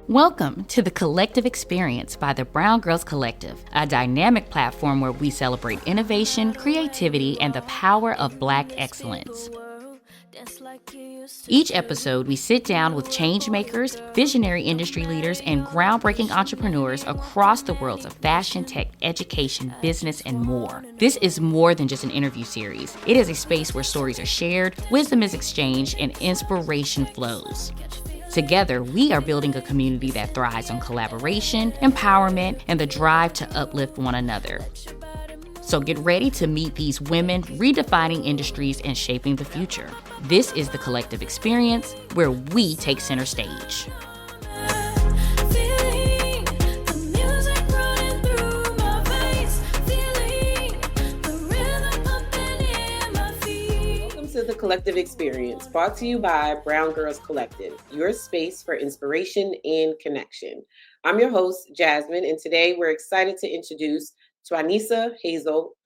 Welcome to the Collective Experience by the Brwngrlz Collective, a dynamic platform where we celebrate innovation, creativity, and the power of Black excellence. Each episode, we sit down with change makers, visionary industry leaders, and groundbreaking entrepreneurs across the worlds of fashion, tech, education, business, and more. This is more than just an interview series. It is a space where stories are shared, wisdom is exchanged, and inspiration flows. Together, we are building a community that thrives on collaboration, empowerment, and the drive to uplift one another. So get ready to meet these women redefining industries and shaping the future. This is the Collective Experience, where we take center stage. The Collective Experience, brought to you by Brwngrlz Collective, your space for inspiration and connection. I'm your host, Jasmine, and today we're excited to introduce Twanica Hazel,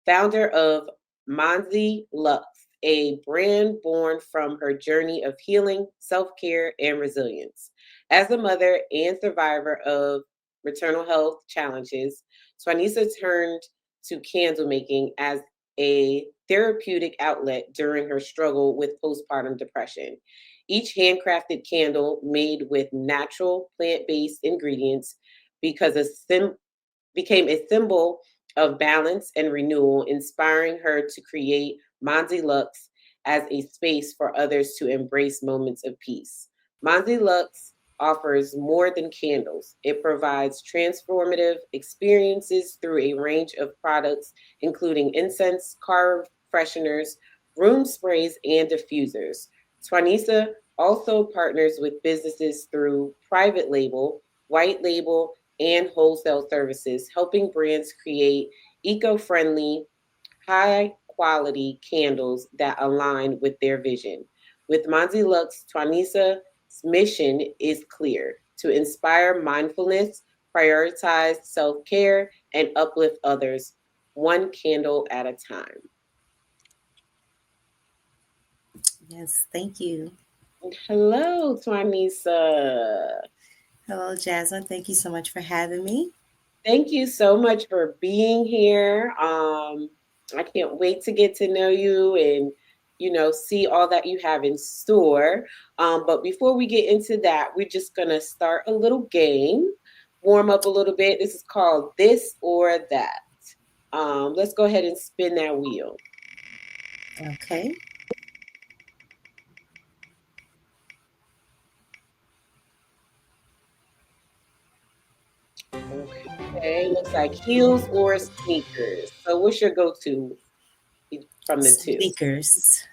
founder of Manzi Lux, a brand born from her journey of healing, self-care, and resilience. As a mother and survivor of maternal health challenges, Twanica turned to candle making as a therapeutic outlet during her struggle with postpartum depression. Each handcrafted candle made with natural plant-based ingredients became a symbol of balance and renewal, inspiring her to create Manzi Lux as a space for others to embrace moments of peace. Manzi Lux offers more than candles. It provides transformative experiences through a range of products, including incense, car fresheners, room sprays, and diffusers. Twanica also partners with businesses through private label, white label, and wholesale services, helping brands create eco-friendly, high-quality candles that align with their vision. With Manzi Lux, Twanica's mission is clear: to inspire mindfulness, prioritize self-care, and uplift others, one candle at a time. Yes, thank you. Hello, Twanica. Hello, Jasmine. Thank you so much for having me. Thank you so much for being here. I can't wait to get to know you and see all that you have in store. But before we get into that, we're just gonna start a little game, warm up a little bit. This is called This or That. Let's go ahead and spin that wheel. Okay. Okay, looks like heels or sneakers. So what's your go-to from the two? Sneakers.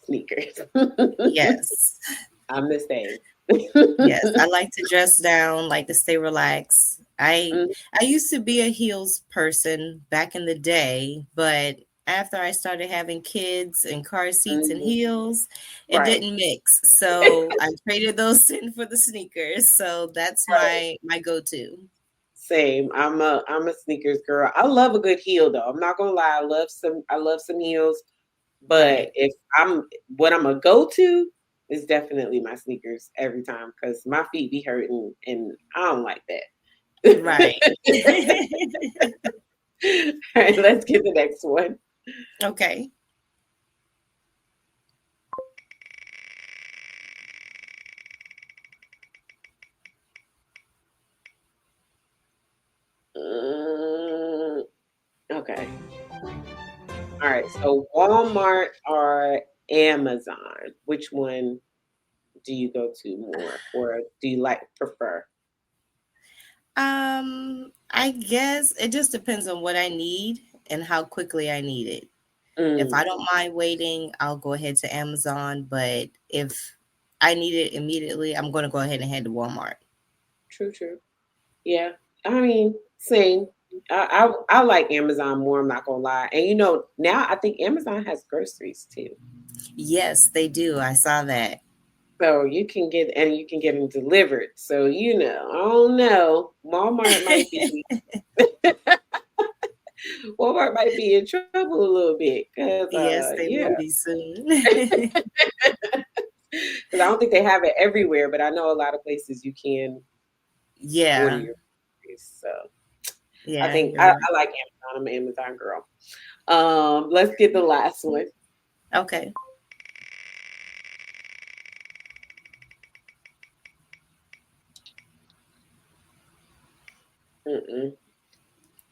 Sneakers. Yes. I'm the same. Yes, I like to dress down, like to stay relaxed. I used to be a heels person back in the day, but after I started having kids and car seats and heels, it didn't mix. So I traded those in for the sneakers. So that's my go-to. Same. I'm a sneakers girl. I love a good heel though. I'm not gonna lie. I love some heels. But if what I'm gonna go to is definitely my sneakers every time, because my feet be hurting and I don't like that. Right. All right, let's get the next one. Okay. Okay. All right. So Walmart or Amazon? Which one do you go to more, or do you prefer? I guess it just depends on what I need and how quickly I need it. If I don't mind waiting, I'll go ahead to Amazon. But if I need it immediately, I'm going to go ahead and head to Walmart. True. Yeah. I mean, same. I like Amazon more, I'm not gonna lie. And now I think Amazon has groceries too. Yes, they do. I saw that. So you can get them delivered. So I don't know. Walmart might be in trouble a little bit, because yes, they will be soon. Because I don't think they have it everywhere, but I know a lot of places you can order your groceries. So I think I like Amazon. I'm an Amazon girl. Let's get the last one. Okay.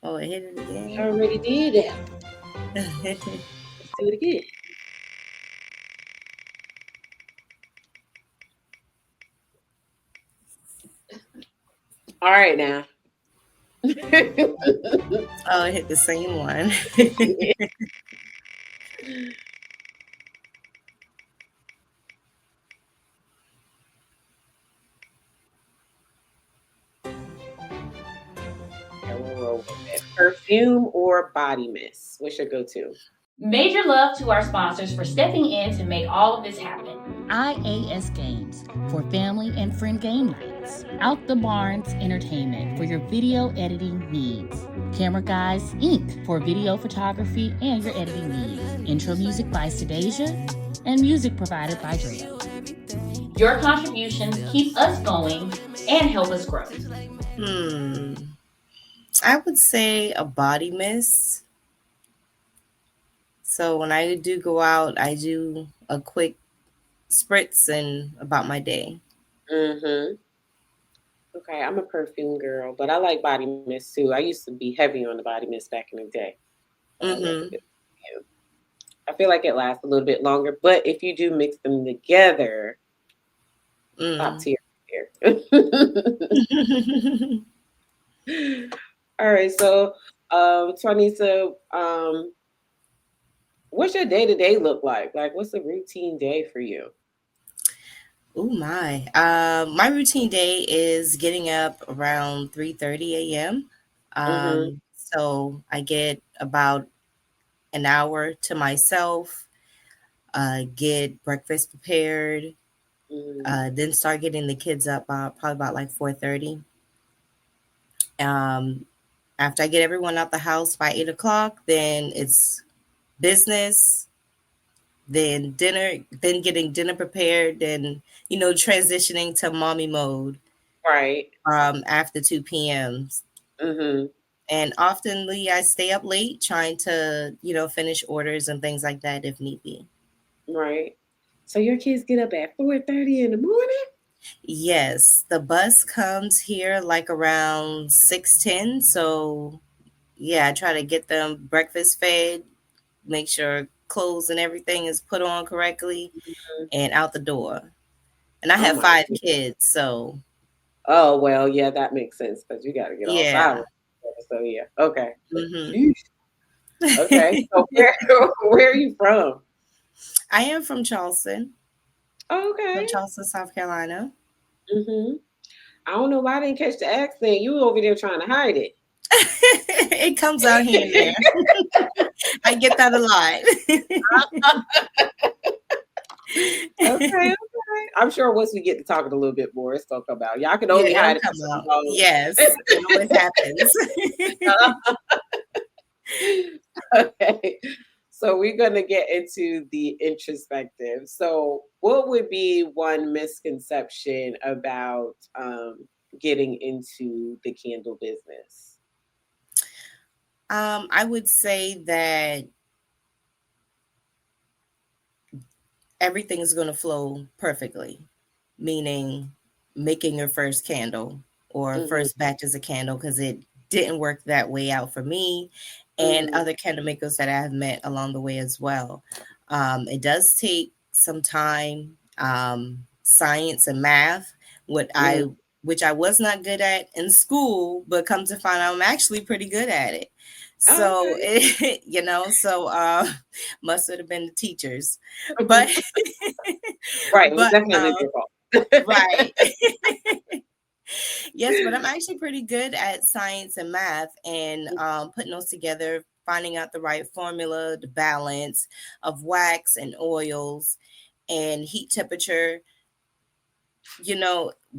Oh, it hit it again. I already did it. Let's do it again. All right now. Oh, it hit the same one. Perfume or body mist? What's your go-to? Major love to our sponsors for stepping in to make all of this happen. IAS Games for family and friend game nights. Out the Barns Entertainment for your video editing needs. Camera Guys Inc. for video photography and your editing needs. Intro music by Sedasia and music provided by Drea. Your contributions keep us going and help us grow. I would say a body mist. So when I do go out, I do a quick spritz and about my day. Okay, I'm a perfume girl, but I like body mist too. I used to be heavy on the body mist back in the day. I feel like it lasts a little bit longer, but if you do mix them together, top tier here. All right, so Twanica, what's your day-to-day look like? Like, what's a routine day for you? Oh my. My routine day is getting up around 3:30 a.m. So I get about an hour to myself, get breakfast prepared, then start getting the kids up probably about like 4:30. After I get everyone out the house by 8 o'clock, then it's business, then dinner, then getting dinner prepared, then, transitioning to mommy mode. Right. After 2 p.m. And oftenly I stay up late trying to, finish orders and things like that if need be. Right. So your kids get up at 4:30 in the morning? Yes. The bus comes here like around 6:10. So yeah, I try to get them breakfast fed, make sure clothes and everything is put on correctly and out the door. And I have 5 kids, so. Oh, well, yeah, that makes sense because you got to get all 5. So yeah, okay. Okay, so where are you from? I am from Charleston. Oh, okay. From Charleston, South Carolina. I don't know why I didn't catch the accent. You over there trying to hide it. It comes out here and there. I get that a lot. Okay. I'm sure once we get to talking a little bit more, it's gonna come out. Y'all can only hide it. Yes, it always happens. Okay. So we're gonna get into the introspective. So what would be one misconception about getting into the candle business? I would say that everything is going to flow perfectly, meaning making your first candle or first batches of candle, because it didn't work that way out for me and other candle makers that I have met along the way as well. It does take some time, science and math, which I was not good at in school, but come to find out I'm actually pretty good at it. So, must have been the teachers, but right, it was definitely your fault. Right. Yes, but I'm actually pretty good at science and math and putting those together, finding out the right formula, the balance of wax and oils and heat temperature.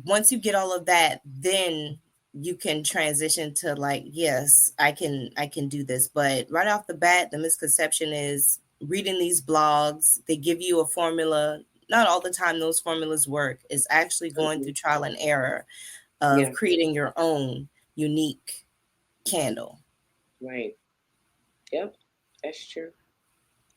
Once you get all of that, then you can transition to like, yes, I can do this. But right off the bat, the misconception is reading these blogs, they give you a formula, not all the time those formulas work. It's actually going through trial and error of Yeah. creating your own unique candle. Right. Yep. That's true.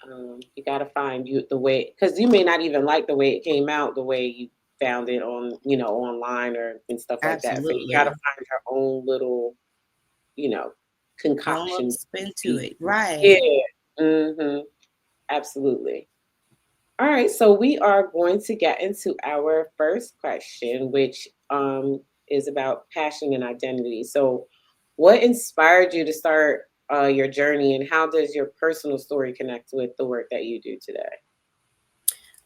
You got to find you the way, because you may not even like the way it came out, the way you found it on, online or and stuff like that. So you got to Absolutely. find your own little, Your own little concoction. spin to it. Right. Yeah. Mm-hmm. Absolutely. All right. So we are going to get into our first question, which is about passion and identity. So, what inspired you to start your journey, and how does your personal story connect with the work that you do today?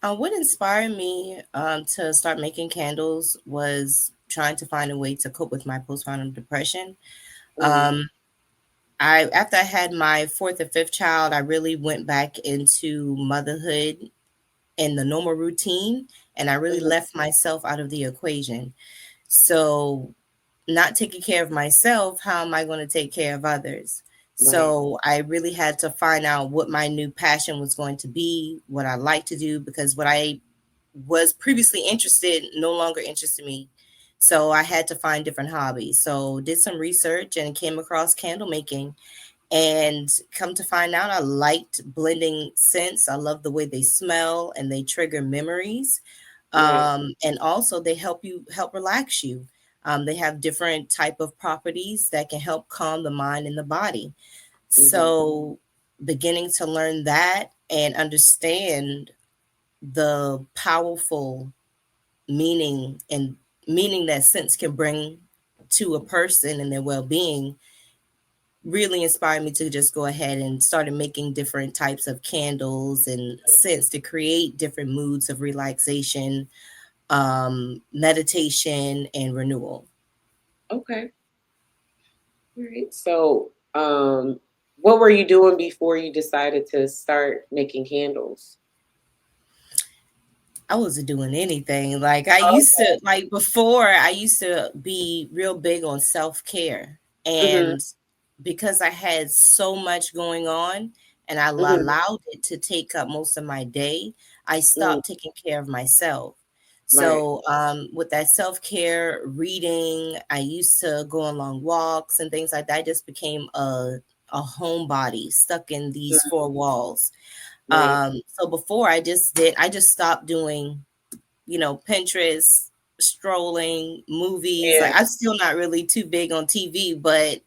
What inspired me to start making candles was trying to find a way to cope with my postpartum depression. Mm-hmm. Um, after I had my fourth or fifth child, I really went back into motherhood and the normal routine, and I really Mm-hmm. left myself out of the equation. So, not taking care of myself, how am I going to take care of others? Right. So, I really had to find out what my new passion was going to be, what I like to do, because what I was previously interested no longer interested me. So, I had to find different hobbies. So, did some research and came across candle making, and come to find out I liked blending scents. I love the way they smell and they trigger memories. Right. And also they help relax you. They have different type of properties that can help calm the mind and the body. Mm-hmm. So beginning to learn that and understand the powerful meaning and meaning that scents can bring to a person and their well-being really inspired me to just go ahead and started making different types of candles and scents to create different moods of relaxation, meditation, and renewal. Okay. All right. So, what were you doing before you decided to start making candles? I wasn't doing anything. Like I used to, like before, I used to be real big on self-care. Mm-hmm. And because I had so much going on and I Mm-hmm. allowed it to take up most of my day, I Mm. stopped taking care of myself. Right. So, with that self-care reading, I used to go on long walks and things like that. I just became a homebody stuck in these Mm. four walls. Right. So before I just stopped doing, Pinterest, strolling, movies. Yeah. Like I'm still not really too big on TV, but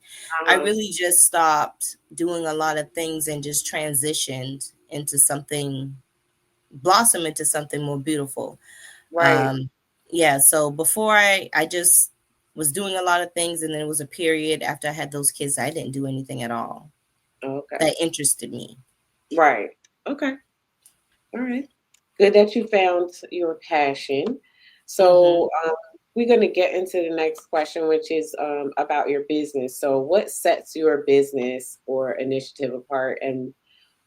I Uh-huh. really just stopped doing a lot of things and just transitioned into something, blossom into something more beautiful. Right. Um, yeah, so before I just was doing a lot of things, and then it was a period after I had those kids, I didn't do anything at all Okay. that interested me. Right. Okay. All right. Good that you found your passion. Hmm. So, we're going to get into the next question, which is about your business. So, what sets your business or initiative apart, and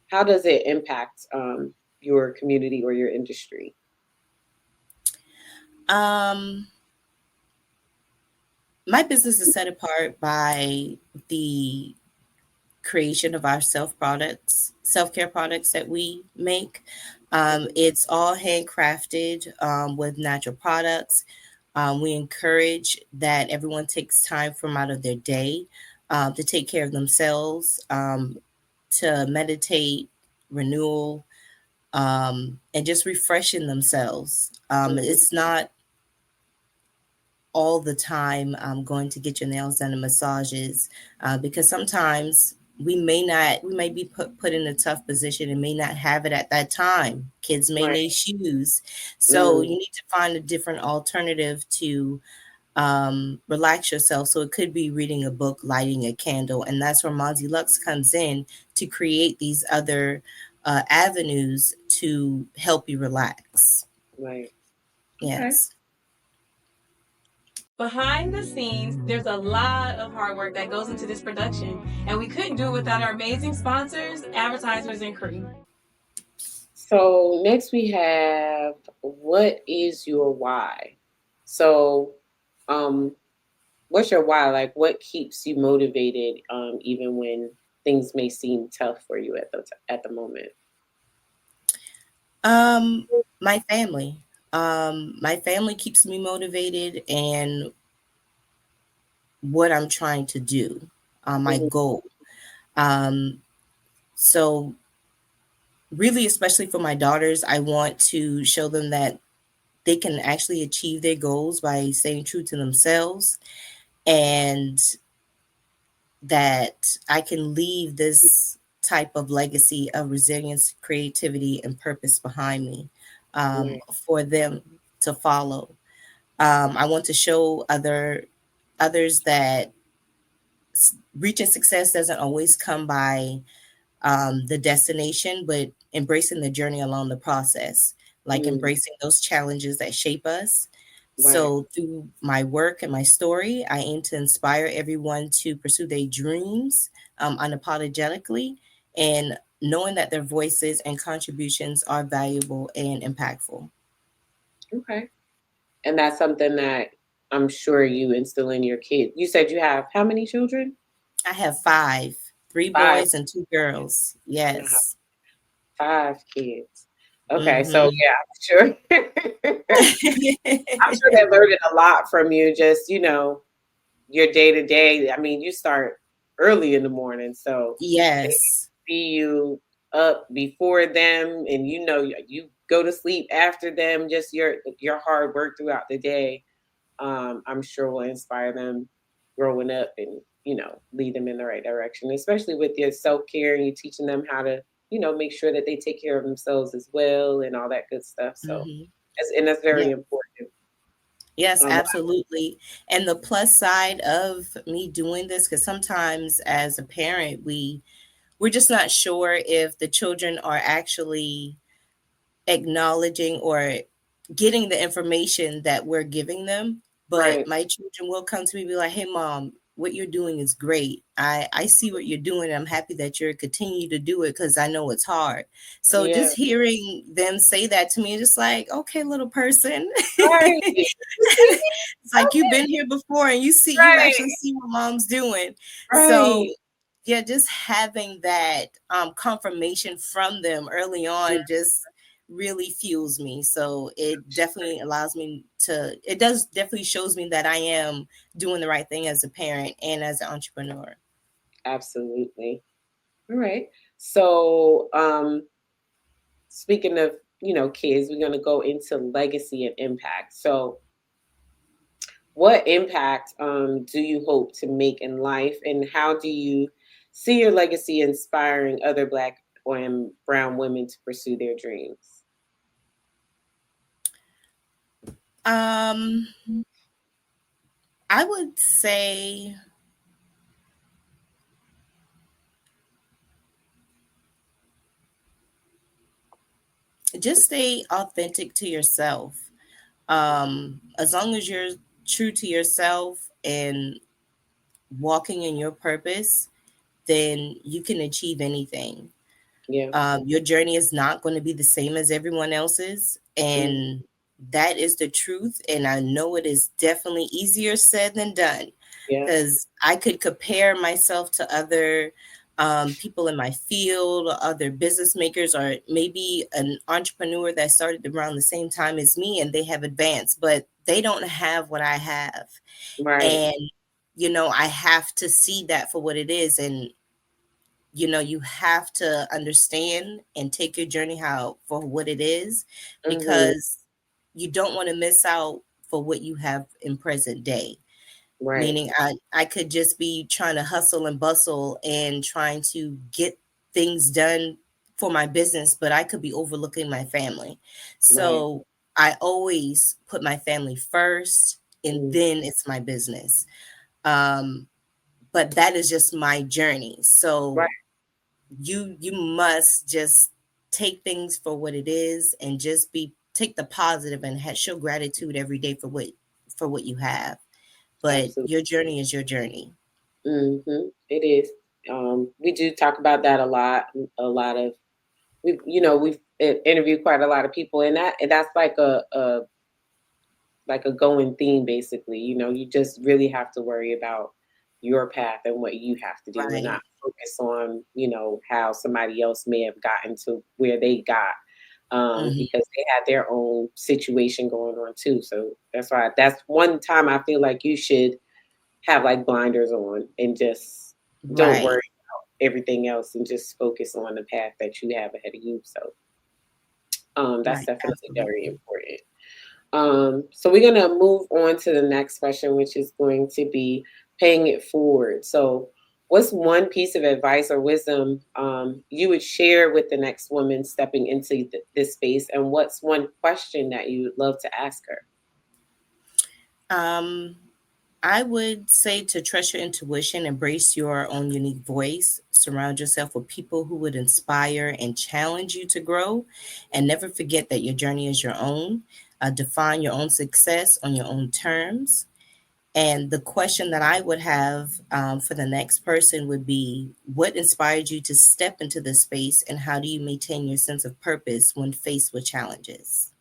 how does it impact your community or your industry? Um, my business is set apart by the creation of our self-care products that we make. It's all handcrafted with natural products. We encourage that everyone takes time from out of their day to take care of themselves, to meditate, renewal, and just refreshing themselves. Mhm. It's not all the time going to get your nails done and massages because sometimes we may be put in a tough position and may not have it at that time. Kids may Right. need shoes, so Mm. you need to find a different alternative to relax yourself. So it could be reading a book, lighting a candle, and that's where Manzi Lux comes in to create these other avenues to help you relax. Right. Okay. Yes. Behind the scenes, there's a lot of hard work that goes into this production, and we couldn't do it without our amazing sponsors, advertisers, and crew. So next we have, what is your why? So, um, what's your why? Like, what keeps you motivated, even when things may seem tough for you at the moment? My family. My family keeps me motivated and what I'm trying to do, my Mhm. goal. Um, so really, especially for my daughters, I want to show them that they can actually achieve their goals by staying true to themselves, and that I can leave this type of legacy of resilience, creativity, and purpose behind me, Right. for them to follow. I want to show others that reaching success doesn't always come by the destination, but embracing the journey along the process, like Mm, embracing those challenges that shape us. right. So, through my work and my story, I aim to inspire everyone to pursue their dreams unapologetically, and knowing that their voices and contributions are valuable and impactful. Okay. And that's something that I'm sure you instill in your kids. You said you have how many children? I have five, three Five. boys and two girls. And I have Yes. 5 kids. Okay, so Hmm. yeah, I'm sure. I'm sure they're learning a lot from you. Just your day to day. I mean, you start early in the morning, so they Yes. see you up before them, and you go to sleep after them. Just your hard work throughout the day. I'm sure will inspire them growing up and, lead them in the right direction, especially with your self care and you teaching them how to, make sure that they take care of themselves as well and all that good stuff. So, Hmm. that's very important. Yes, Um, absolutely. And the plus side of me doing this, because sometimes as a parent, we're just not sure if the children are actually acknowledging or getting the information that we're giving them. But right. my children will come to me and be like, hey, mom, what you're doing is great. I see what you're doing. And I'm happy that you're continue to do it because I know it's hard. So Yeah. just hearing them say that to me, just like, okay, little person. Right. You see me? It's like you've been here before and you actually Right. see what mom's doing. Right. So yeah, just having that confirmation from them early Yeah, on just really fuels me. So it does definitely shows me that I am doing the right thing as a parent and as an entrepreneur. absolutely. All right. So, speaking of, kids, we're going to go into legacy and impact. So, what impact do you hope to make in life, and how do you see your legacy inspiring other Black and Brown women to pursue their dreams? Um, I would say just stay authentic to yourself. As long as you're true to yourself and walking in your purpose, then you can achieve anything. Yeah. Your journey is not going to be the same as everyone else's. Mm, And that is the truth. And I know it is definitely easier said than done yeah. because I could compare myself to other people in my field, or other business makers, or maybe an entrepreneur that started around the same time as me and they have advanced, but they don't have what I have. Right. And, I have to see that for what it is. And you have to understand and take your journey how for what it is, Hmm. because you don't want to miss out for what you have in present day. Right. Meaning I could just be trying to hustle and bustle and trying to get things done for my business, but I could be overlooking my family. Right. So I always put my family first and Mm, then it's my business. um but that is just my journey. right. So you must just take things for what it is and just be take the positive and show gratitude every day for what you have. But Absolutely. your journey is your journey. It is. We do talk about that a lot. A lot of we've interviewed quite a lot of people, and that's like a going theme basically. You just really have to worry about your path and what you have to do and not Right. focus on, how somebody else may have gotten to where they got. because they had their own situation going on too. So that's one time I feel like you should have like blinders on and just don't worry about everything else and just focus on the path that you have ahead of you. So that's definitely very important. So we're going to move on to the next question, which is going to be paying it forward. So what's one piece of advice or wisdom you would share with the next woman stepping into this space? And what's one question that you would love to ask her? I would say to trust your intuition, embrace your own unique voice, surround yourself with people who would inspire and challenge you to grow, and never forget that your journey is your own. Define your own success on your own terms. And the question that I would have for the next person would be, what inspired you to step into this space, and how do you maintain your sense of purpose when faced with challenges?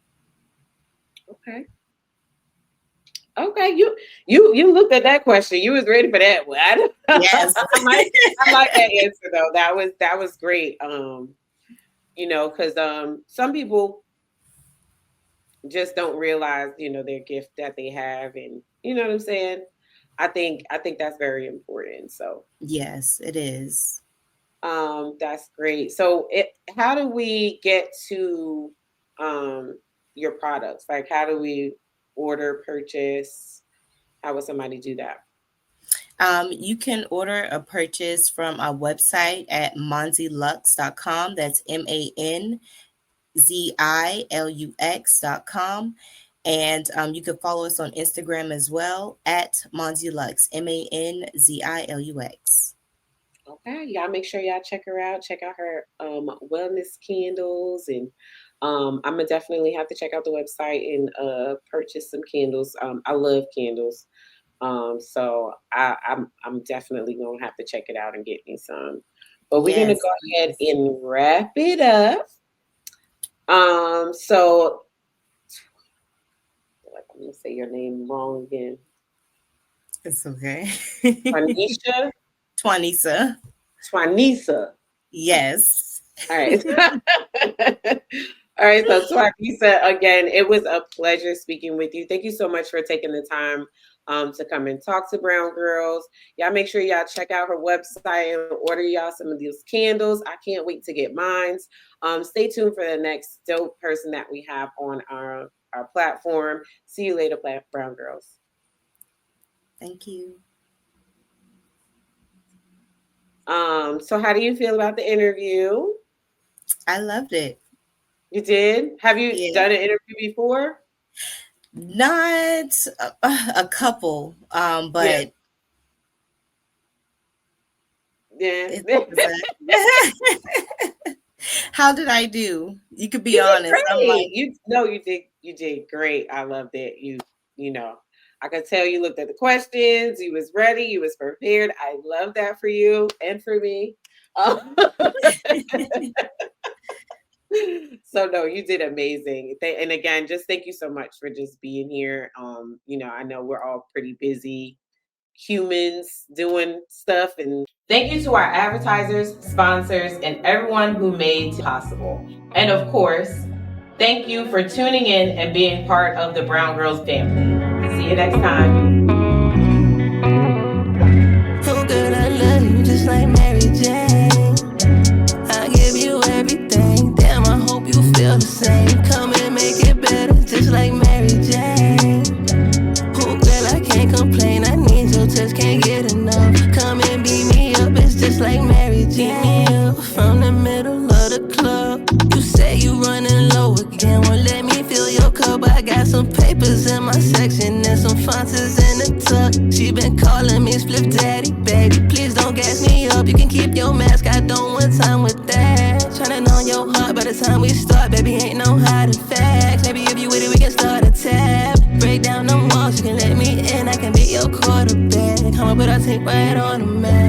Okay. Okay, you looked at that question. You was ready for that one. Yes. I like that answer though. That was great. Because some people just don't realize, their gift that they have, and you know what I'm saying. I think that's very important. So yes, it is. That's great. So how do we get to your products? Like, how do we order, purchase? How would somebody do that? You can order a purchase from our website at manzilux.com. That's MANZILUX.com. And you can follow us on Instagram as well at Manzi Lux, MANZILUX. Okay, y'all make sure y'all check her out. Check out her wellness candles, and I'm gonna definitely have to check out the website and purchase some candles. I love candles, so I'm definitely gonna have to check it out and get me some. But we're gonna go ahead and wrap it up. So I'm gonna say your name wrong again. It's okay. Twanica. Yes. All right. All right. So Twanica, again, it was a pleasure speaking with you. Thank you so much for taking the time to come and talk to Brwngrlz. Y'all make sure y'all check out her website and order y'all some of these candles. I can't wait to get mine. Stay tuned for the next dope person that we have on our platform. See you later, Brwngrlz. Thank you. So how do you feel about the interview? I loved it. You did? Have you done an interview before? Not a couple, but yeah. How did I do? You could be honest. I'm like, you did great. I loved it. You know, I could tell you looked at the questions, you was ready, you was prepared. I love that for you and for me. So no, you did amazing. And again, just thank you so much for just being here. I know we're all pretty busy humans doing stuff. And thank you to our advertisers, sponsors, and everyone who made it possible. And of course, thank you for tuning in and being part of the Brwngrlz family. See you next time. Oh girl, I love you just like Mary Jane. I give you everything. Damn, I hope you feel the same. Come and make it better just like Mary Jane. Oh girl, I can't complain. I need your touch, can't get enough. Come and beat me up, it's just like Mary Jane. Beat me up from the middle of the club. You say you running low again, won't let me fill your cup. I got some papers in my section and some sponsors in the tuck. She been calling me Split Daddy, baby. Please don't gas me up. You can keep your mask, I don't want time with that. Tryna on your heart by the time we start, baby. Ain't no hiding facts. Maybe if you with it, we can start a tab. Break down them walls, you can let me in. I can be your quarterback. Come on, put our team right on the map.